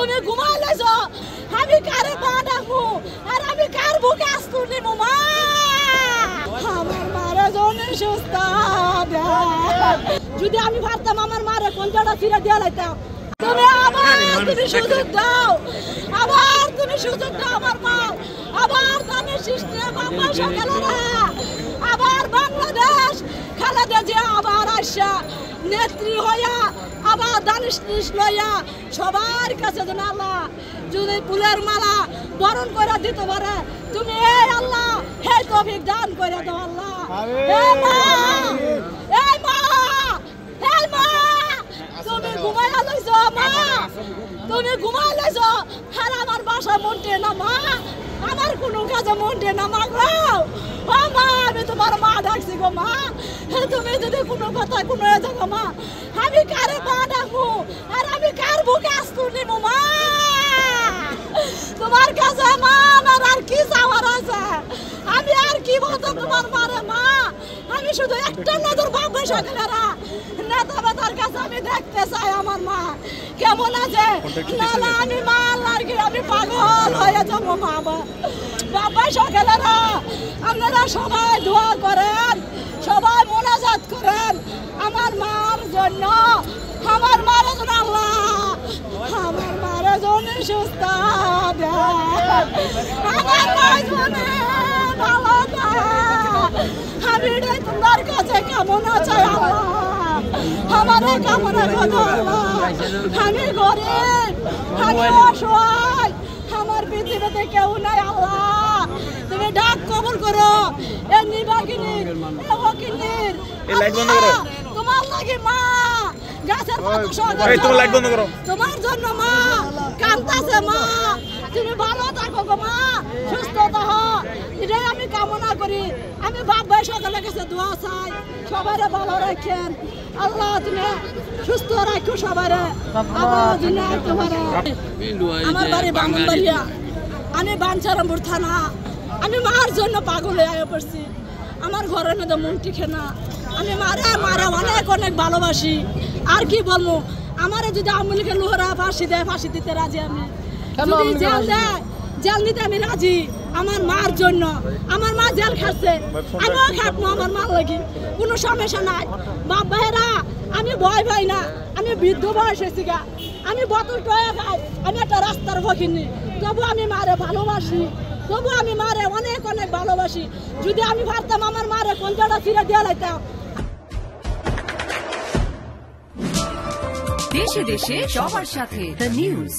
তুমি ঘুমাইলেছ আমি কারে পা ডাকবো আর আমি কার বুকে আসতো নিবো মা আমার মারা জনে সুস্থ যদি আমি ভাবতাম আমার মারে কোনটা ফিরে দিয়ে লাইতাম তুমি তুমি সুযোগ দাও আবার তুমি সুযোগ দাও আমার মা আবার দানের সৃষ্টি বাবা সকালেরা আবার বাংলাদেশ খালেদা জিয়া আবার আসা নেত্রী হইয়া আবার দানিশ লইয়া সবার কাছে যেন আল্লাহ যদি ফুলের মালা বরণ করে দিতে পারে তুমি এই আল্লাহ হে তৌফিক দান করে দাও আল্লাহ এই মা এই মা এই মা তুমি ঘুমাইয়া লইছ মা তুমি ঘুমাই লইছ আর আমার বাসা মনটে না মা আমার কোনো কাজে মনটে না মা গো ও মা আমি তোমার মা ডাকছি গো মা তুমি যদি কোনো কথা কোনো জায়গা মা আমি কারে পা ডাকবো আর আমি কার বুকে আসতো নিবো মা তোমার কাছে মা আমার আর কি চাওয়ার আছে আমি আর কি বলতো তোমার মারে মা আমি শুধু একটা নজর বাবা সকালেরা নেতা বেতার কাছে আমি দেখতে চাই আমার মা কেমন আছে না না আমি মা আল্লাহর কি আমি পাগল হয়ে যাবো মা বাবা সকালেরা আপনারা সবাই দোয়া করেন সবাই মোনাজাত করেন আমার মার জন্য আমার মারা জন্য আল্লাহ আমার মারা জন্য সুস্থ আমার মার জন্য ভালো আমি তোমার কাছে কামনা চাই আল্লাহ আমার কামনা করো আল্লাহ আমি গরিব আমি অসহায় আমার পৃথিবীতে কেউ নাই আল্লাহ তুমি ডাক কবুল করো এই নির্বাচিনীর এই ওকিলের তোমার লাগে মা গাছের পাতা তোমার জন্য মা কান্দাছে মা তুমি ভালো থাকো গো মা সুস্থ থাকো এটাই আমি কামনা করি আমি বাপ ভাই সকলের কাছে দোয়া চাই সবারে ভালো রাখেন আল্লাহ তুমি সুস্থ রাখো সবারে আবার জন্য আমার বাড়ি বামনবাড়িয়া আমি বাঞ্ছারামপুর থানা আমি মার জন্য পাগল হয়ে পড়ছি আমার ঘরের মধ্যে মন টিকে না আমি মারে অনেক অনেক ভালোবাসি আর কি বলবো আমারে যদি আমলিকে লোহরা ফাঁসি দেয় ফাঁসি দিতে রাজি আমি যদি জেল দেয় জেল নিতে আমি রাজি আমার মার জন্য আমার মা জেল খাচ্ছে আমিও খাটবো আমার মার লাগি কোনো সমস্যা নাই বাপ ভাইয়েরা আমি ভয় পাই না আমি বৃদ্ধ বয়স হয়েছি গা আমি বোতল টয়া খাই আমি একটা রাস্তার ফকিনি তবু আমি মারে ভালোবাসি তবু আমি মারে অনেক অনেক ভালোবাসি যদি আমি ভাবতাম আমার মারে কোনটা ফিরে দিয়ে লাইতাম দেশে দেশে সবার সাথে দ্য নিউজ।